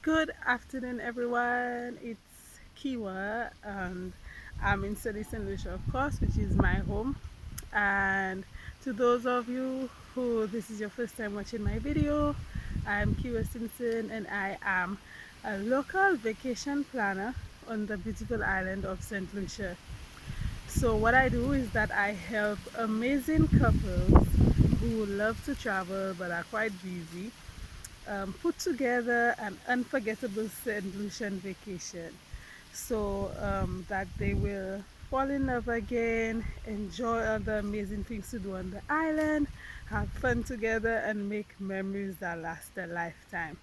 Good afternoon, everyone. It's Keiwa, and I'm in St. Lucia, of course, which is my home. And to those of you who this is your first time watching my video, I'm Keiwa Simpson, and I am a local vacation planner on the beautiful island of St. Lucia. So what I do is that I help amazing couples who love to travel but are quite busy put together an unforgettable St. Lucian vacation so that they will fall in love again, enjoy all the amazing things to do on the island, have fun together, and make memories that last a lifetime.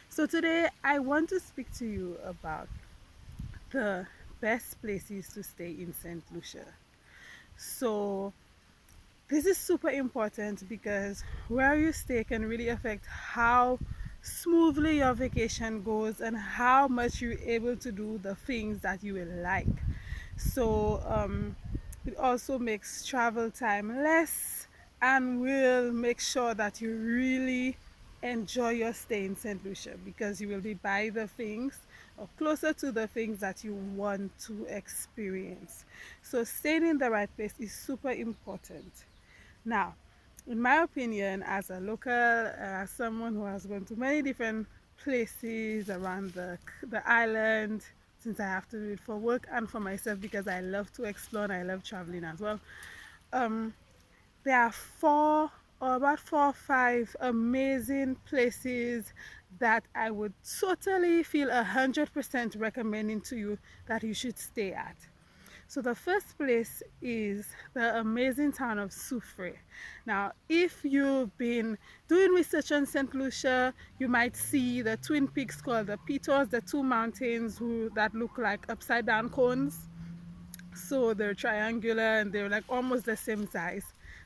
So, today I want to speak to you about the best places to stay in St. Lucia. So, this is super important because where you stay can really affect how smoothly your vacation goes and how much you're able to do the things that you will like. So it also makes travel time less and will make sure that you really enjoy your stay in St. Lucia because you will be by the things or closer to the things that you want to experience. So staying in the right place is super important. Now, in my opinion, as a local, as someone who has gone to many different places around the island, since I have to do it for work and for myself because I love to explore and I love traveling as well. Um, there are four or about 4 or 5 amazing places that I would totally feel 100% recommending to you that you should stay at. So the first place is the amazing town of Soufrière. Now, if you've been doing research on St. Lucia, you might see the twin peaks called the Pitos, the two mountains that look like upside down cones. So they're triangular and they're like almost the same size.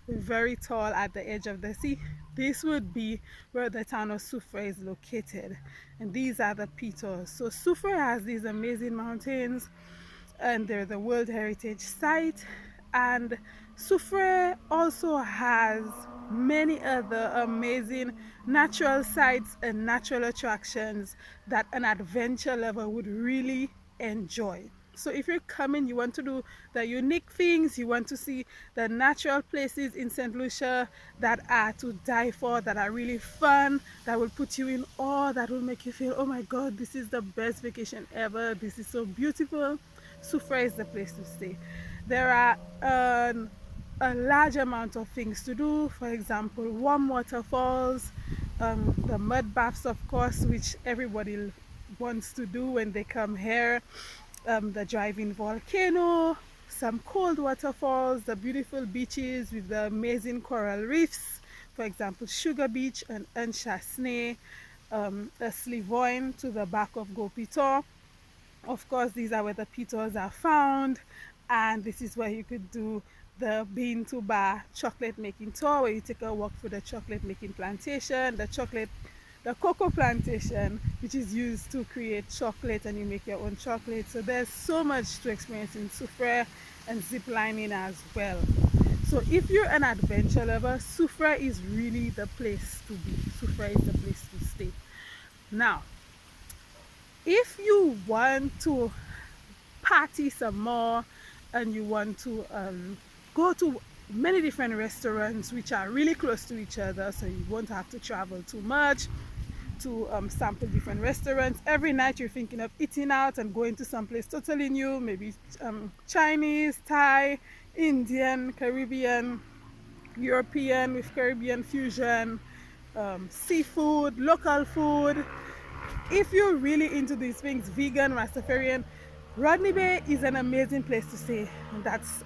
They're very tall at the edge of the sea. This would be where the town of Soufrière is located. And these are the Pitos. So Soufrière has these amazing mountains and they're the World Heritage Site. And Soufrière also has many other amazing natural sites and natural attractions that an adventure lover would really enjoy. So if you're coming, you want to do the unique things, you want to see the natural places in St. Lucia that are to die for, that are really fun, that will put you in awe, that will make you feel, oh my God, this is the best vacation ever, this is so beautiful. Soufrière is the place to stay. There are a large amount of things to do. For example, warm waterfalls, the mud baths, of course, which everybody wants to do when they come here, the driving volcano, some cold waterfalls, the beautiful beaches with the amazing coral reefs, for example, Sugar Beach and Unchasne, a Slivoine to the back of Gopitor. Of course, these are where the pitos are found, and this is where you could do the bean to bar chocolate making tour, where you take a walk through the chocolate making plantation, the cocoa plantation, which is used to create chocolate, and you make your own chocolate. So there's so much to experience in Soufrière, and zip lining as well. So if you're an adventure lover, Soufrière is really the place to be. Soufrière is the place to stay. Now, if you want to party some more and you want to go to many different restaurants which are really close to each other, so you won't have to travel too much to sample different restaurants. Every night you're thinking of eating out and going to someplace totally new, maybe Chinese, Thai, Indian, Caribbean, European with Caribbean fusion, seafood, local food. If you're really into these things, vegan, Rastafarian, Rodney Bay is an amazing place to stay. And that's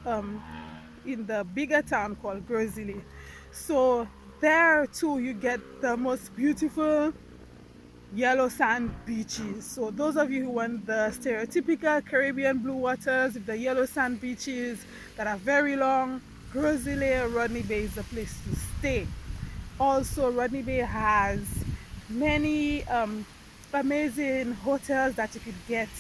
in the bigger town called Grozili. So there too you get the most beautiful yellow sand beaches. So those of you who want the stereotypical Caribbean blue waters with the yellow sand beaches that are very long, Grozili or Rodney Bay is the place to stay. Also, Rodney Bay has many amazing hotels that you could get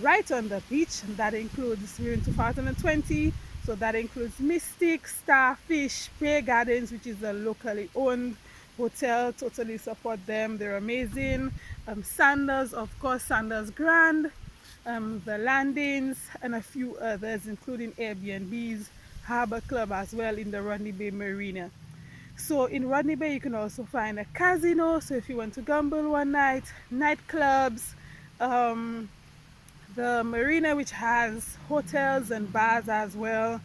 right on the beach, and that includes, we're in 2020, so that includes Mystic, Starfish, Bay Gardens, which is a locally owned hotel totally support them. They're amazing. Sanders, of course, Sanders Grand, the Landings, and a few others, including Airbnbs, Harbor Club as well in the Rodney Bay Marina. So in Rodney Bay, you can also find a casino. So if you want to gamble one night, nightclubs, um, the marina, which has hotels and bars as well.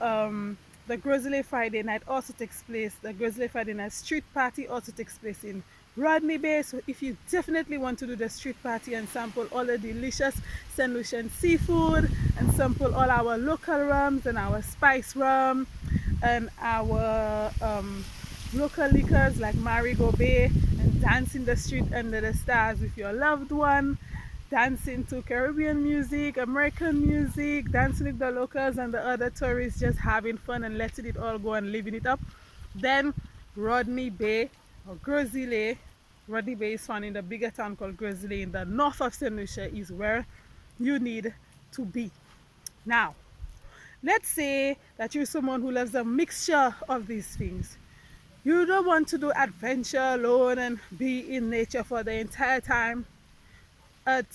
Um, the Grizzly Friday night also takes place. The Grizzly Friday night street party also takes place in Rodney Bay. So if you definitely want to do the street party and sample all the delicious St. Lucian seafood and sample all our local rums and our spice rum and our local liquors like Marigo Bay, and dance in the street under the stars with your loved one, dancing to Caribbean music, American music, dancing with the locals and the other tourists, just having fun and letting it all go and living it up. Then Rodney Bay or Grizzly. Rodney Bay is found in the bigger town called Grizzly in the north of St. Lucia, is where you need to be. Now, let's say that you're someone who loves a mixture of these things. You don't want to do adventure alone and be in nature for the entire time.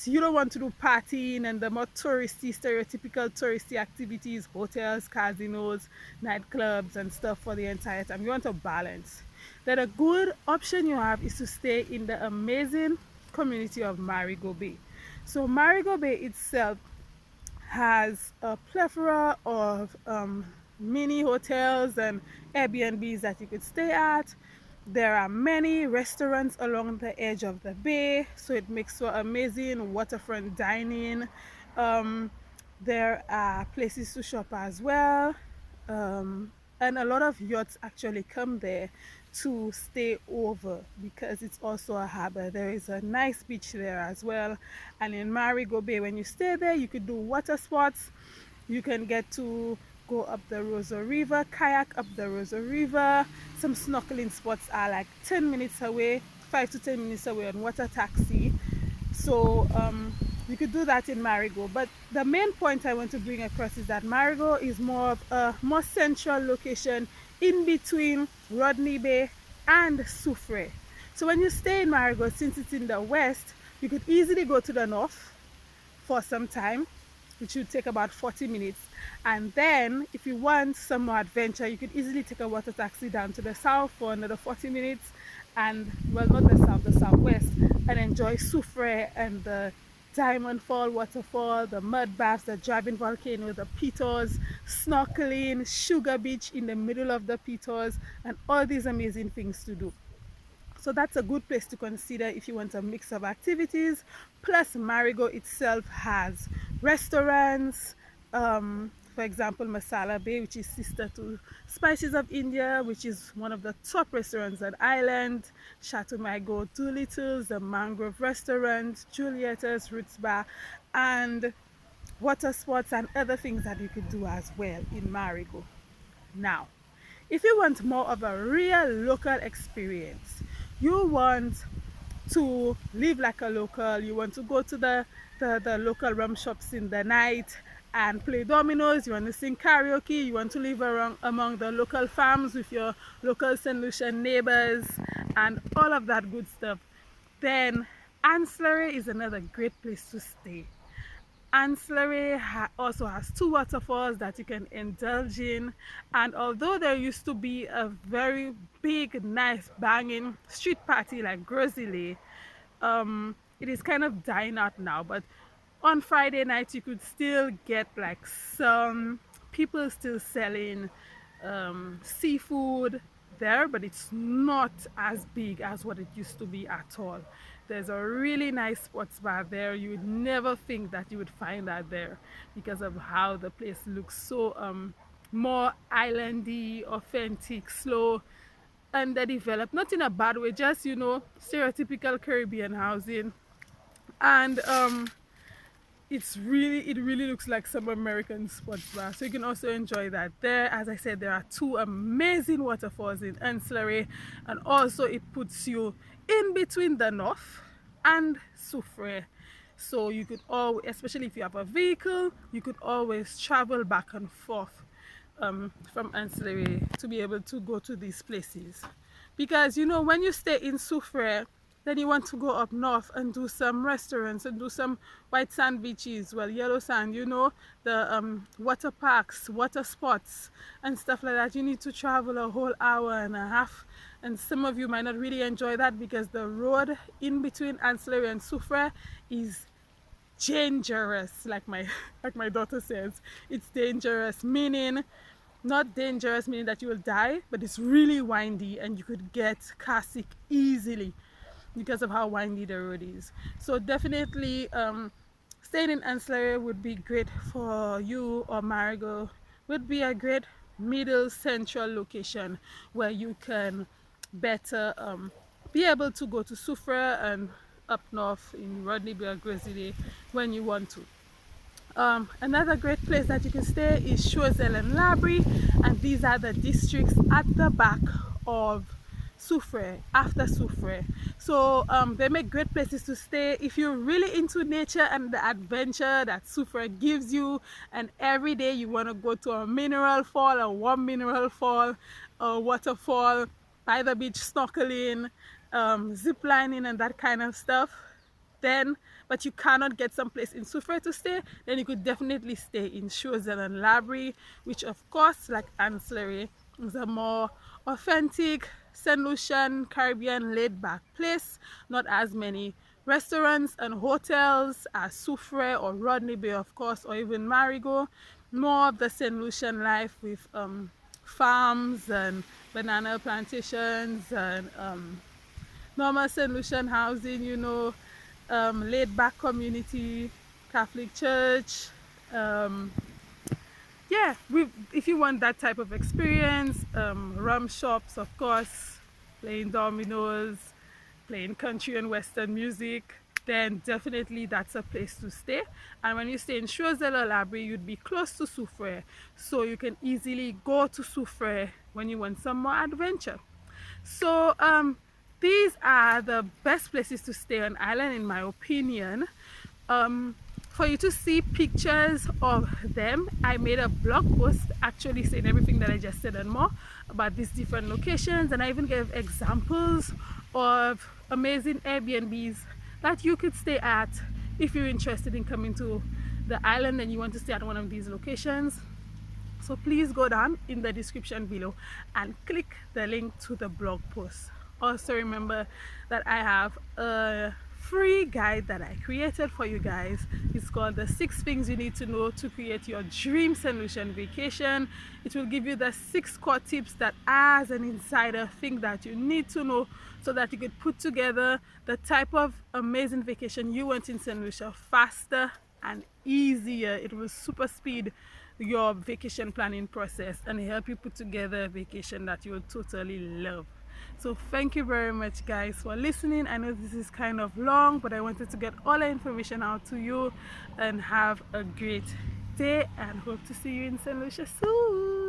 You don't want to do partying and the more touristy, stereotypical touristy activities, hotels, casinos, nightclubs, and stuff for the entire time. You want a balance. Then a good option you have is to stay in the amazing community of Marigo Bay. So Marigo Bay itself has a plethora of mini hotels and Airbnbs that you could stay at. There are many restaurants along the edge of the bay, so it makes for amazing waterfront dining. Um, there are places to shop as well, and a lot of yachts actually come there to stay over because it's also a harbor. There is a nice beach there as well, and in Marigo Bay, when you stay there, you could do water sports. You can get to go up the Rosa River, kayak up the Rosa River. Some snorkeling spots are like 10 minutes away, 5 to 10 minutes away on water taxi. So you could do that in Marigo. But the main point I want to bring across is that Marigo is more of a more central location in between Rodney Bay and Soufrière. So when you stay in Marigo, since it's in the west, you could easily go to the north for some time, which would take about 40 minutes. And then if you want some more adventure, you could easily take a water taxi down to the south for another 40 minutes, and well, not the south, the southwest, and enjoy Soufrière and the Diamond Fall waterfall, the mud baths, the driving volcano, the pitos, snorkeling, sugar beach in the middle of the pitos, and all these amazing things to do. So that's a good place to consider if you want a mix of activities. Plus, Marigo itself has restaurants. For example, Masala Bay, which is sister to Spices of India, which is one of the top restaurants at Island. Chateau Margaux, Doolittle's, the Mangrove Restaurant, Julietta's, Roots Bar, and water sports and other things that you could do as well in Marigo. Now, if you want more of a real local experience, you want to live like a local, you want to go to the local rum shops in the night and play dominoes, you want to sing karaoke, you want to live around among the local farms with your local St. Lucian neighbors and all of that good stuff, then Ancillary is another great place to stay. Ancillary also has two waterfalls that you can indulge in, and although there used to be a very big, nice, banging street party like Grizzly, it is kind of dying out now. But on Friday nights, you could still get like some people still selling seafood there, but it's not as big as what it used to be at all. There's a really nice sports bar there. You would never think that you would find that there because of how the place looks so more islandy, authentic, slow, underdeveloped. Not in a bad way, just stereotypical Caribbean housing. And it really looks like some American sports bar, so you can also enjoy that there. As I said, there are two amazing waterfalls in Ancillary, and also it puts you in between the north and Soufrière, so you could always, especially if you have a vehicle, you could always travel back and forth from Ancillary to be able to go to these places. because you know when you stay in Soufrière, then you want to go up north and do some restaurants and do some white sand beaches, well, yellow sand, you know, the water parks, water spots, and stuff like that. You need to travel a whole hour and a half, and some of you might not really enjoy that because the road in between Ancillary and Soufrière is dangerous, like my like my daughter says. It's dangerous, meaning not dangerous meaning that you will die, but it's really windy and you could get car sick easily because of how windy the road is. So definitely staying in Ancillary would be great for you, or Marigo would be a great middle central location where you can better be able to go to Soufrière and up north in Rodney Bay or Grizzly when you want to. Another great place that you can stay is Choiseul and Labrie, and these are the districts at the back of Soufrière, after Soufrière. So they make great places to stay if you're really into nature and the adventure that Soufrière gives you, and every day you want to go to a mineral fall, a warm mineral fall, a waterfall, by the beach snorkeling, zip lining and that kind of stuff, then but you cannot get some place in Soufrière to stay, then you could definitely stay in Choiseul and Labrie, which of course, like Ancillary, is a more authentic St. Lucian Caribbean laid back place. Not as many restaurants and hotels as Soufrière or Rodney Bay, of course, or even Marigot. More of the St. Lucian life with farms and banana plantations and normal St. Lucian housing, you know, laid back community, Catholic church. Yeah, if you want that type of experience, rum shops, of course, playing dominoes, playing country and western music, then definitely that's a place to stay. And when you stay in Choiseul or Labrie, you'd be close to Soufrière, so you can easily go to Soufrière when you want some more adventure. So these are the best places to stay on island in my opinion. For you to see pictures of them, I made a blog post actually saying everything that I just said and more about these different locations, and I even gave examples of amazing Airbnbs that you could stay at if you're interested in coming to the island and you want to stay at one of these locations. So please go down in the description below and click the link to the blog post. Also remember that I have a free guide that I created for you guys. It's called the 6 things you need to know to create your dream St. Lucian vacation. It will give you the 6 core tips that as an insider think that you need to know so that you could put together the type of amazing vacation you want in St. Lucia faster and easier. It will super speed your vacation planning process and help you put together a vacation that you will totally love. So thank you very much guys for listening. I know this is kind of long, but I wanted to get all the information out to you, and have a great day and hope to see you in St. Lucia soon.